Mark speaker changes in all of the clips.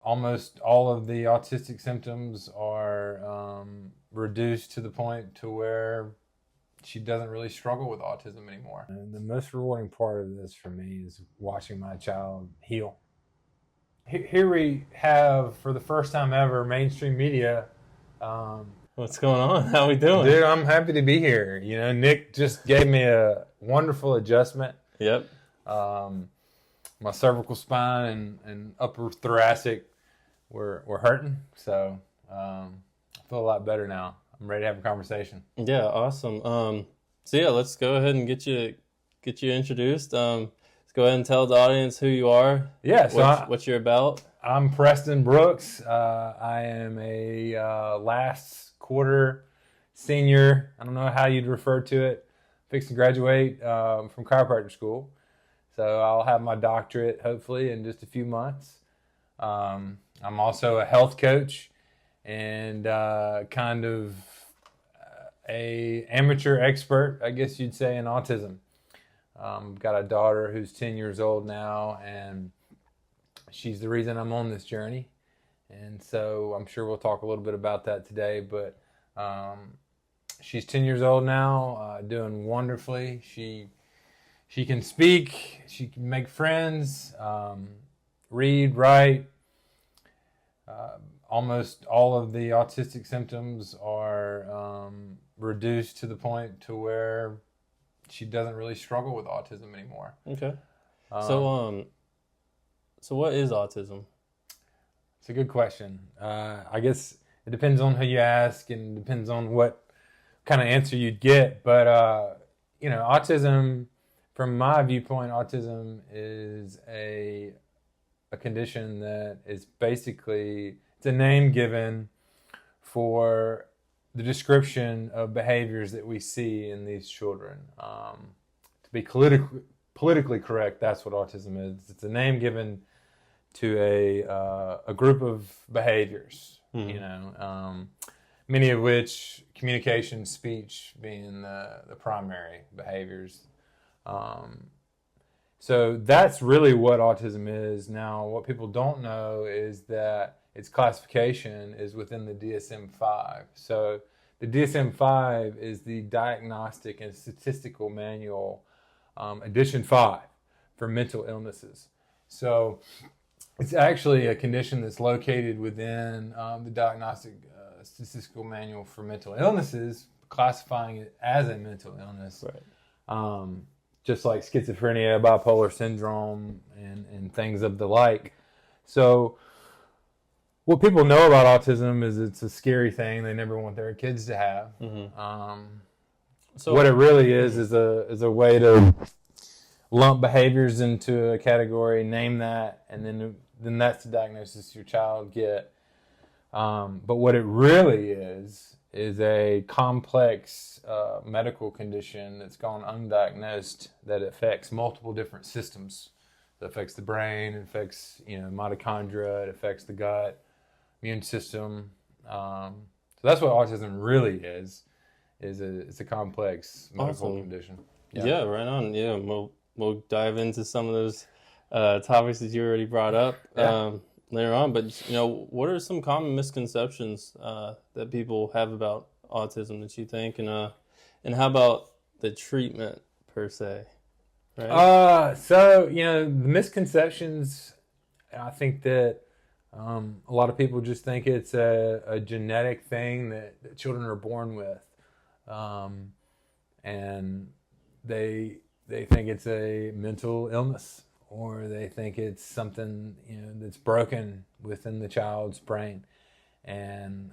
Speaker 1: almost all of the autistic symptoms are reduced to the point to where she doesn't really struggle with autism anymore. And the most rewarding part of this for me is watching my child heal. Here we have, for the first time ever, mainstream media.
Speaker 2: What's going on? How we doing?
Speaker 1: Dude, I'm happy to be here. You know, Nick just gave me a wonderful adjustment.
Speaker 2: Yep.
Speaker 1: My cervical spine and upper thoracic were hurting, so I feel a lot better now. I'm ready to have a conversation.
Speaker 2: Yeah, awesome. So yeah, let's go ahead and get you introduced. Let's go ahead and tell the audience who you are.
Speaker 1: Yeah, so
Speaker 2: what you're about.
Speaker 1: I'm Preston Brooks. I am a last quarter senior. I don't know how you'd refer to it. Fixing to graduate from chiropractor school. So I'll have my doctorate hopefully in just a few months. I'm also a health coach and kind of a amateur expert, I guess you'd say, in autism. I've got a daughter who's 10 years old now, and she's the reason I'm on this journey. And so I'm sure we'll talk a little bit about that today, but she's 10 years old now, doing wonderfully. She can speak, she can make friends, read, write. Almost all of the autistic symptoms are reduced to the point to where she doesn't really struggle with autism anymore.
Speaker 2: Okay. So what is autism?
Speaker 1: It's a good question. I guess it depends on who you ask and depends on what kind of answer you'd get. But, autism, from my viewpoint, autism is a condition that is basically, it's a name given for the description of behaviors that we see in these children. To be politically correct, that's what autism is. It's a name given to a group of behaviors, many of which communication, speech being the primary behaviors. So that's really what autism is. Now, what people don't know is that its classification is within the DSM-5. So the DSM-5 is the Diagnostic and Statistical Manual, edition 5 for mental illnesses. So it's actually a condition that's located within the Diagnostic Statistical Manual for Mental Illnesses, classifying it as a mental illness.
Speaker 2: Right.
Speaker 1: Just like schizophrenia, bipolar syndrome, and things of the like. So what people know about autism is it's a scary thing they never want their kids to have. Mm-hmm. So what it really is a way to lump behaviors into a category, name that, and then that's the diagnosis your child get. But what it really is a complex medical condition that's gone undiagnosed that affects multiple different systems. It affects the brain, it affects mitochondria, it affects the gut, immune system. So that's what autism really is. It's a complex medical condition.
Speaker 2: Yeah, right on. Yeah, we'll dive into some of those topics that you already brought up later on. But what are some common misconceptions that people have about autism that you think, and how about the treatment per se? Right?
Speaker 1: So the misconceptions, I think that a lot of people just think it's a genetic thing that children are born with, and they think it's a mental illness, or they think it's something that's broken within the child's brain, and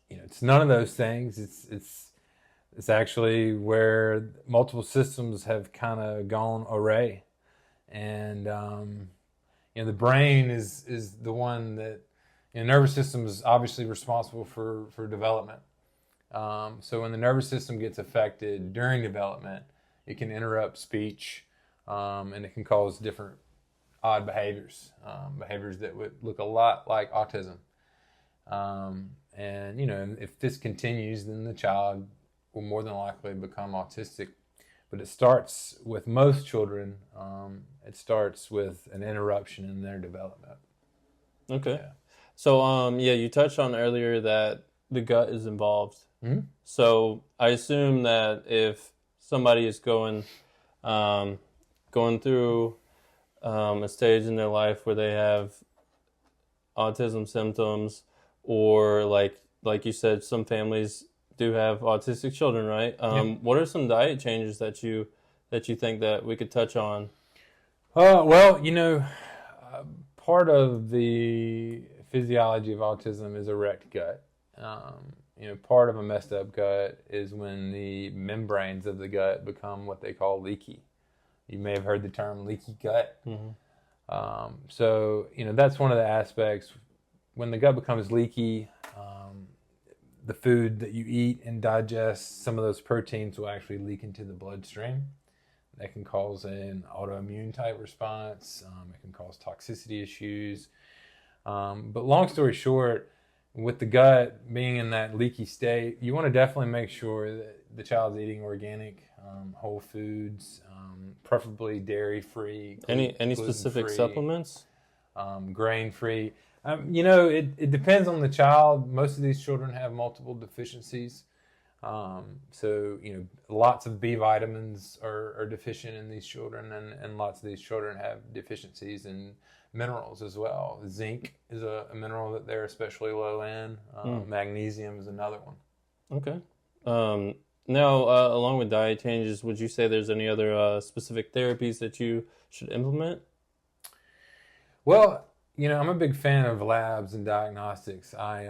Speaker 1: it's none of those things. It's actually where multiple systems have kind of gone array, and the brain is the one that nervous system is obviously responsible for development. So when the nervous system gets affected during development, it can interrupt speech, and it can cause different odd behaviors that would look a lot like autism. And if this continues, then the child will more than likely become autistic. But it starts with most children. It starts with an interruption in their development.
Speaker 2: Okay.
Speaker 1: Yeah.
Speaker 2: So, yeah, you touched on earlier that the gut is involved.
Speaker 1: Hmm.
Speaker 2: So I assume that if somebody is um, going through a stage in their life where they have autism symptoms, or like you said, some families do have autistic children, right?
Speaker 1: Yeah.
Speaker 2: What are some diet changes that you think that we could touch on?
Speaker 1: Well, part of the physiology of autism is a wrecked gut. Part of a messed up gut is when the membranes of the gut become what they call leaky. You may have heard the term leaky gut.
Speaker 2: Hmm.
Speaker 1: So that's one of the aspects. When the gut becomes leaky, the food that you eat and digest, some of those proteins will actually leak into the bloodstream. That can cause an autoimmune type response. It can cause toxicity issues. But long story short, with the gut being in that leaky state, you want to definitely make sure that the child's eating organic, whole foods, preferably dairy free,
Speaker 2: Any
Speaker 1: gluten
Speaker 2: specific
Speaker 1: free,
Speaker 2: supplements?
Speaker 1: grain free. It depends on the child. Most of these children have multiple deficiencies. So lots of B vitamins are deficient in these children, and lots of these children have deficiencies in minerals as well. Zinc is a mineral that they're especially low in. Magnesium is another one.
Speaker 2: Okay. Um, Now, along with diet changes, would you say there's any other specific therapies that you should implement?
Speaker 1: Well, I'm a big fan of labs and diagnostics. I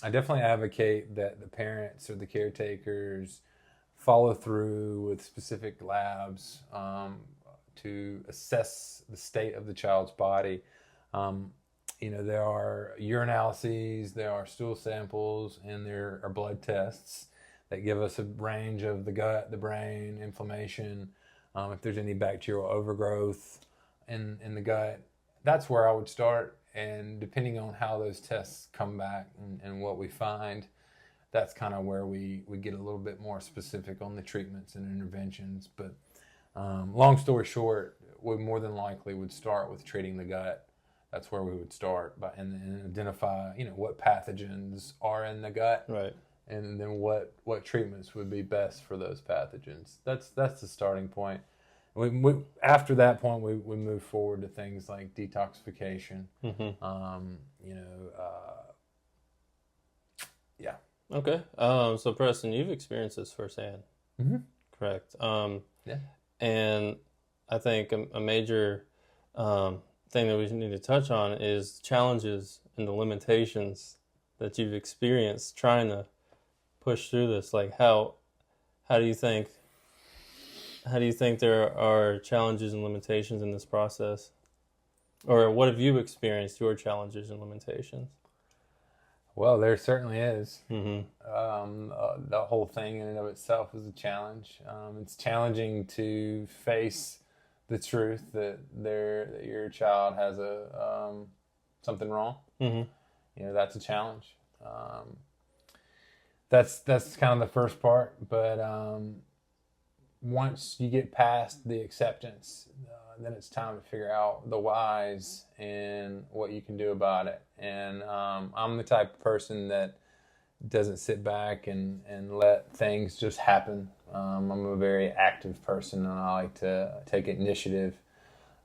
Speaker 1: definitely advocate that the parents or the caretakers follow through with specific labs to assess the state of the child's body. Um, there are urinalyses, there are stool samples, and there are blood tests that give us a range of the gut, the brain, inflammation, if there's any bacterial overgrowth in the gut. That's where I would start. And depending on how those tests come back and what we find, that's kind of where we get a little bit more specific on the treatments and interventions. But long story short, we more than likely would start with treating the gut. That's where we would start, and identify what pathogens are in the gut,
Speaker 2: Right.
Speaker 1: and then what treatments would be best for those pathogens. That's the starting point. After that point, we move forward to things like detoxification.
Speaker 2: Mm-hmm.
Speaker 1: Yeah.
Speaker 2: Okay. So Preston, you've experienced this firsthand,
Speaker 1: Mm-hmm.
Speaker 2: correct?
Speaker 1: Yeah.
Speaker 2: And I think a major thing that we need to touch on is challenges and the limitations that you've experienced trying to push through this. Like how do you think there are challenges and limitations in this process? Or what have you experienced, your challenges and limitations?
Speaker 1: Well, there certainly is.
Speaker 2: Mm-hmm.
Speaker 1: The whole thing in and of itself is a challenge. It's challenging to face the truth that your child has something wrong.
Speaker 2: Mm-hmm.
Speaker 1: That's a challenge. That's kind of the first part, but once you get past the acceptance, then it's time to figure out the whys and what you can do about it. And I'm the type of person that doesn't sit back and let things just happen. I'm a very active person, and I like to take initiative.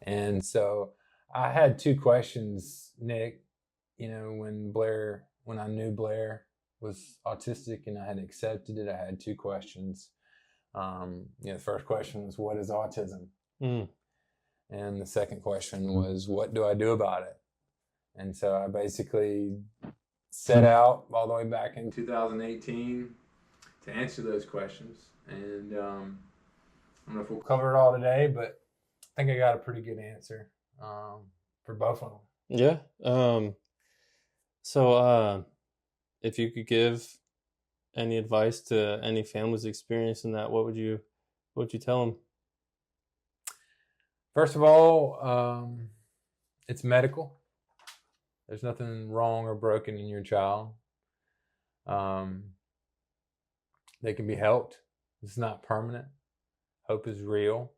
Speaker 1: And so I had two questions, Nick. When I knew Blair was autistic and I had accepted it, I had two questions. The first question was, what is autism?
Speaker 2: Mm.
Speaker 1: And the second question was, what do I do about it? And so I basically set out all the way back in 2018 to answer those questions. And I don't know if we'll cover it all today, but I think I got a pretty good answer for both of them.
Speaker 2: Yeah. So if you could give any advice to any families experiencing that, what would you tell them?
Speaker 1: First of all, it's medical. There's nothing wrong or broken in your child. They can be helped. It's not permanent. Hope is real.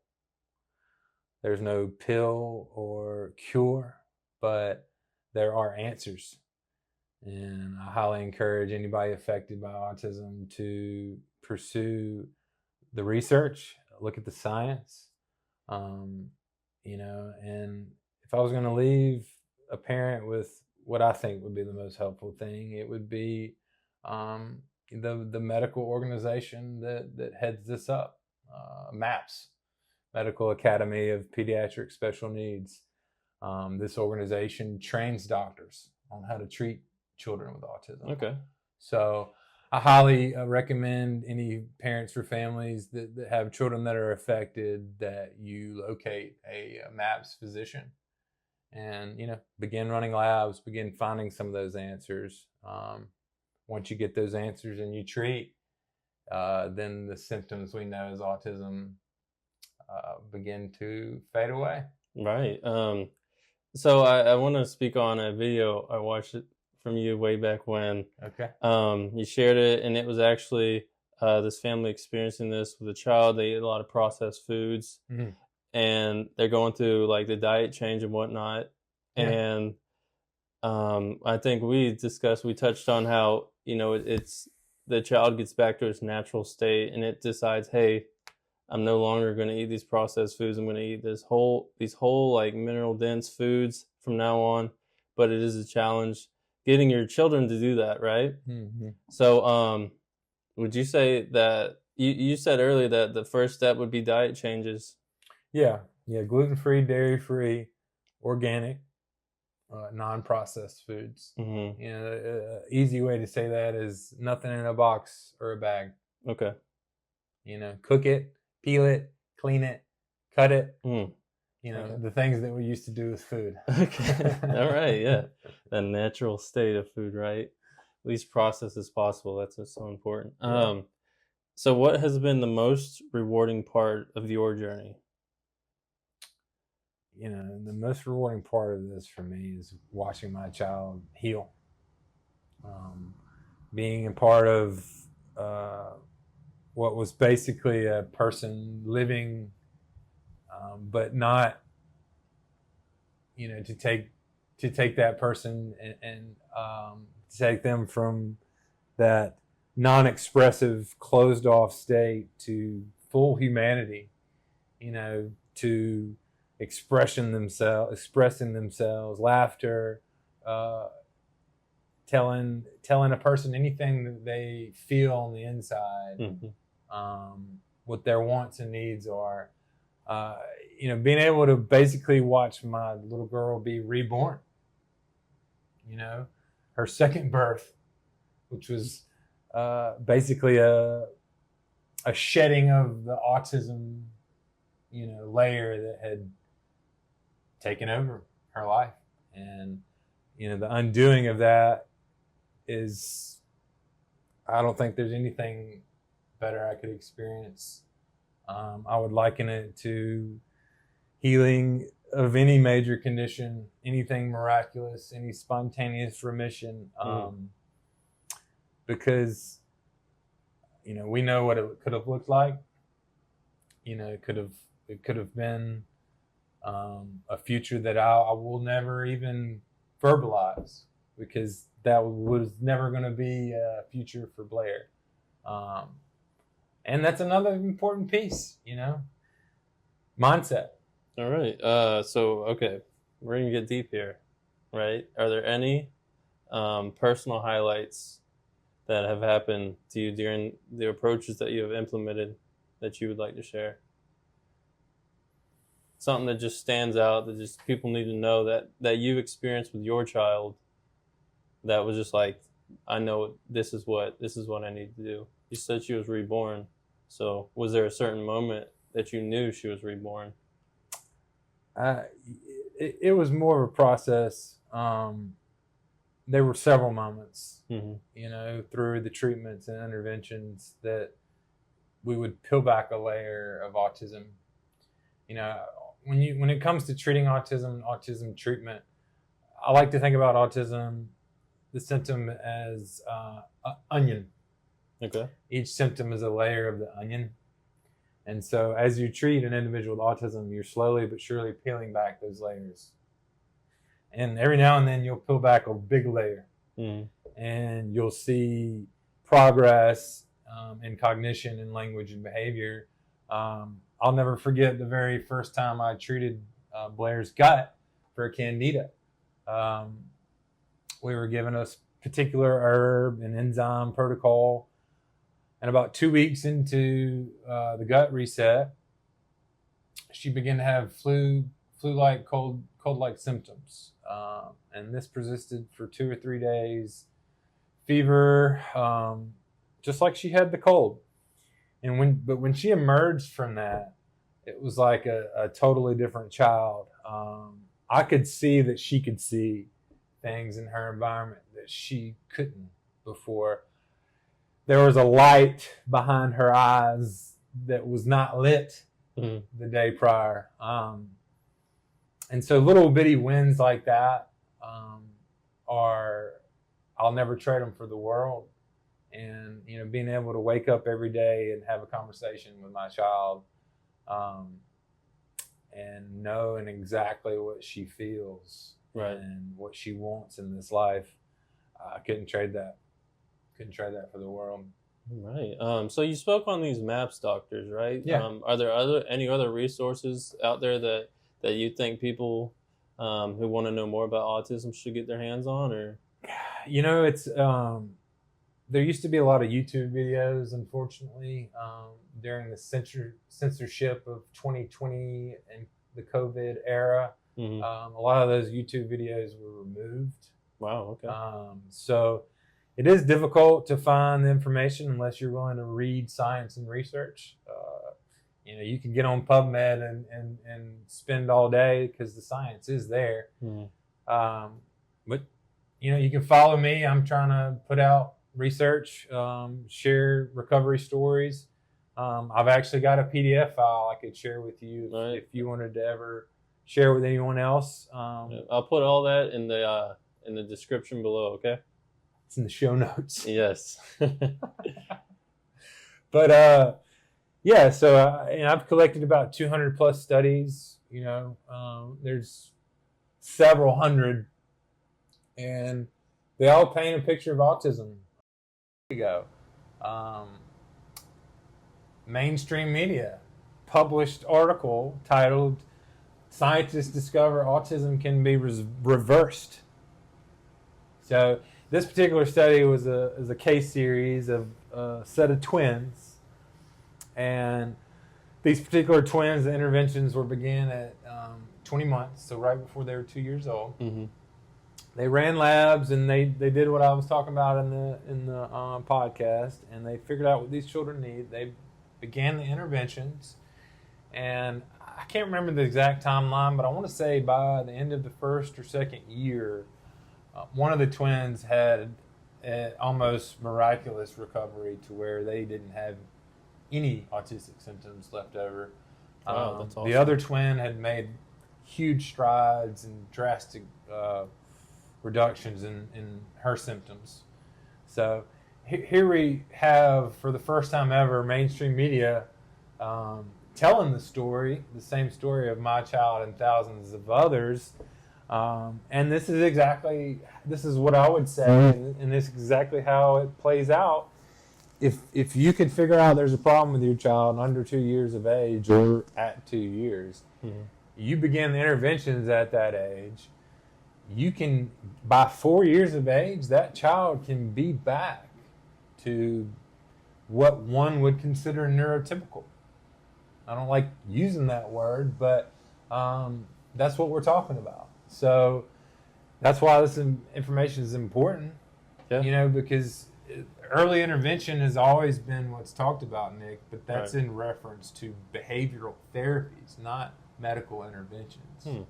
Speaker 1: There's no pill or cure, but there are answers. And I highly encourage anybody affected by autism to pursue the research, look at the science, and if I was going to leave a parent with what I think would be the most helpful thing, it would be the medical organization that heads this up, MAPS, Medical Academy of Pediatric Special Needs. This organization trains doctors on how to treat children with autism.
Speaker 2: Okay.
Speaker 1: So I highly recommend any parents or families that have children that are affected that you locate a MAPS physician and, begin running labs, begin finding some of those answers. Once you get those answers and you treat, then the symptoms we know as autism begin to fade away.
Speaker 2: Right. So I want to speak on a video I watched it from you way back when.
Speaker 1: Okay.
Speaker 2: You shared it, and it was actually this family experiencing this with a child. They eat a lot of processed foods,
Speaker 1: Mm-hmm.
Speaker 2: and they're going through like the diet change and whatnot.
Speaker 1: Yeah.
Speaker 2: And I think we touched on how, it's the child gets back to its natural state and it decides, hey, I'm no longer going to eat these processed foods. I'm going to eat these whole like mineral dense foods from now on. But it is a challenge getting your children to do that, right?
Speaker 1: Mm-hmm.
Speaker 2: So would you say that you said earlier that the first step would be diet changes?
Speaker 1: Yeah. Gluten-free, dairy-free, organic, non-processed foods.
Speaker 2: Mm-hmm.
Speaker 1: Easy way to say that is nothing in a box or a bag.
Speaker 2: Okay.
Speaker 1: Cook it, peel it, clean it, cut it.
Speaker 2: Mm.
Speaker 1: The things that we used to do with food.
Speaker 2: Okay. All right. Yeah. The natural state of food, right? Least processed as possible. That's what's so important.
Speaker 1: Yeah.
Speaker 2: So what has been the most rewarding part of your journey?
Speaker 1: The most rewarding part of this for me is watching my child heal. Being a part of what was basically a person living, but not, to take that person and take them from that non-expressive, closed-off state to full humanity, to expressing themselves, laughter, telling a person anything that they feel on the inside,
Speaker 2: Mm-hmm.
Speaker 1: what their wants and needs are. Being able to basically watch my little girl be reborn. Her second birth, which was basically a shedding of the autism, layer that had taken over her life. And, the undoing of that is, I don't think there's anything better I could experience. I would liken it to healing of any major condition, anything miraculous, any spontaneous remission, because, we know what it could have looked like. It could have been a future that I will never even verbalize, because that was never going to be a future for Blair. And that's another important piece, mindset.
Speaker 2: All right. So, okay, we're going to get deep here, right? Are there any personal highlights that have happened to you during the approaches that you have implemented that you would like to share? Something that just stands out, that just people need to know that you've experienced with your child, that was just like, I know this is what I need to do. You said she was reborn. So was there a certain moment that you knew she was reborn?
Speaker 1: It was more of a process. There were several moments,
Speaker 2: mm-hmm.
Speaker 1: Through the treatments and interventions that we would peel back a layer of autism. When it comes to treating autism treatment, I like to think about autism, the symptom, as an onion.
Speaker 2: Okay.
Speaker 1: Each symptom is a layer of the onion. And so as you treat an individual with autism, you're slowly but surely peeling back those layers. And every now and then you'll peel back a big layer, and you'll see progress in cognition and language and behavior. I'll never forget the very first time I treated Blair's gut for a candida. We were given a particular herb and enzyme protocol, and about 2 weeks into the gut reset, she began to have flu-like, cold-like symptoms, and this persisted for 2 or 3 days. Fever, just like she had the cold. And when she emerged from that, it was like a totally different child. I could see that she could see things in her environment that she couldn't before. There was a light behind her eyes that was not lit the day prior. And so little bitty wins like that I'll never trade them for the world. And, being able to wake up every day and have a conversation with my child and knowing exactly what she feels and what she wants in this life, I couldn't trade that. Couldn't trade that for the world.
Speaker 2: Right. So you spoke on these MAPS doctors, right?
Speaker 1: Yeah.
Speaker 2: Are there any other resources out there that you think people who want to know more about autism should get their hands on? Or
Speaker 1: it's there used to be a lot of YouTube videos, unfortunately, during the censorship of 2020 and the COVID era. A lot of those YouTube videos were removed.
Speaker 2: Wow. Okay.
Speaker 1: So it is difficult to find the information unless you're willing to read science and research. You can get on PubMed and spend all day because the science is there. But you can follow me. I'm trying to put out research, share recovery stories. I've actually got a PDF file I could share with you if you wanted to ever share with anyone else.
Speaker 2: I'll put all that in the description below. Okay.
Speaker 1: It's in the show notes.
Speaker 2: Yes.
Speaker 1: But yeah, so I've collected about 200 plus studies. There's several hundred, and they all paint a picture of autism. Here we go. Mainstream media published article titled "Scientists Discover Autism Can Be Reversed." So this particular study was a case series of a set of twins, and these particular twins, the interventions began at 20 months, so right before they were 2 years old. They ran labs, and they did what I was talking about in the podcast, and they figured out what these children need. They began the interventions, and I can't remember the exact timeline, but I want to say by the end of the first or second year, one of the twins had an almost miraculous recovery to where they didn't have any autistic symptoms left over.
Speaker 2: Wow, that's awesome.
Speaker 1: The other twin had made huge strides and drastic reductions in her symptoms. So here we have, for the first time ever, mainstream media telling the same story of my child and thousands of others. And this is what I would say, and this is exactly how it plays out. If you could figure out there's a problem with your child under 2 years of age or at 2 years, you begin the interventions at that age, you can, by 4 years of age, that child can be back to what one would consider neurotypical. I don't like using that word, but that's what we're talking about. So that's why this information is important, because early intervention has always been what's talked about, Nick, but that's in reference to behavioral therapies, not medical interventions.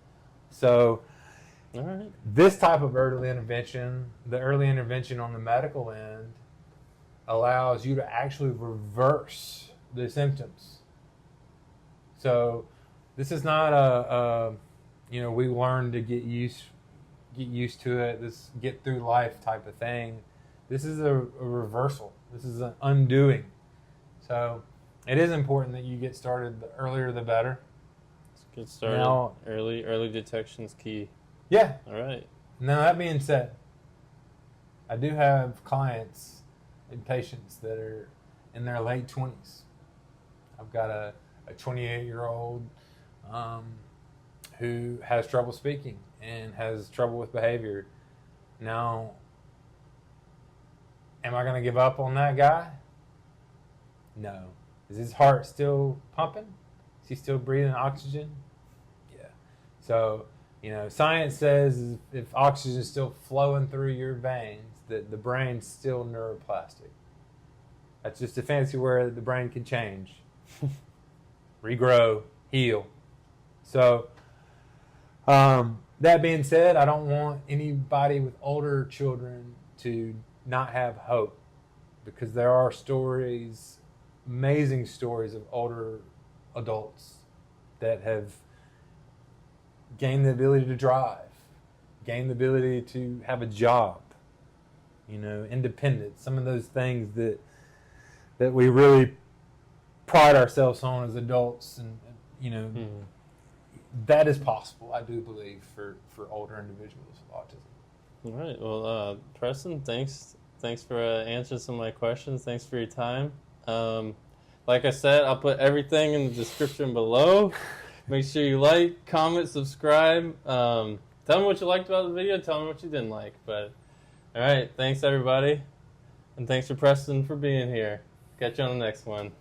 Speaker 1: So this type of early intervention, the early intervention on the medical end, allows you to actually reverse the symptoms. So this is not we learn to get used to it, this get through life type of thing. This is a reversal. This is an undoing. So it is important that you get started. The earlier the better.
Speaker 2: Let's get started. Now, early detection is key.
Speaker 1: Yeah.
Speaker 2: All right.
Speaker 1: Now, that being said, I do have clients and patients that are in their late 20s. I've got a 28-year-old who has trouble speaking and has trouble with behavior. Now, am I going to give up on that guy? No. Is his heart still pumping? Is he still breathing oxygen? Yeah. So, science says if oxygen is still flowing through your veins, that the brain's still neuroplastic. That's just a fancy word that the brain can change, regrow, heal. So, that being said, I don't want anybody with older children to not have hope, because there are stories, amazing stories of older adults that have gained the ability to drive, gained the ability to have a job, independence, some of those things that we really pride ourselves on as adults, and that is possible, I do believe, for older individuals with autism.
Speaker 2: All right. Well, Preston, thanks for answering some of my questions. Thanks for your time. Like I said, I'll put everything in the description below. Make sure you like, comment, subscribe. Tell me what you liked about the video. Tell me what you didn't like. But all right, thanks everybody, and thanks for Preston for being here. Catch you on the next one.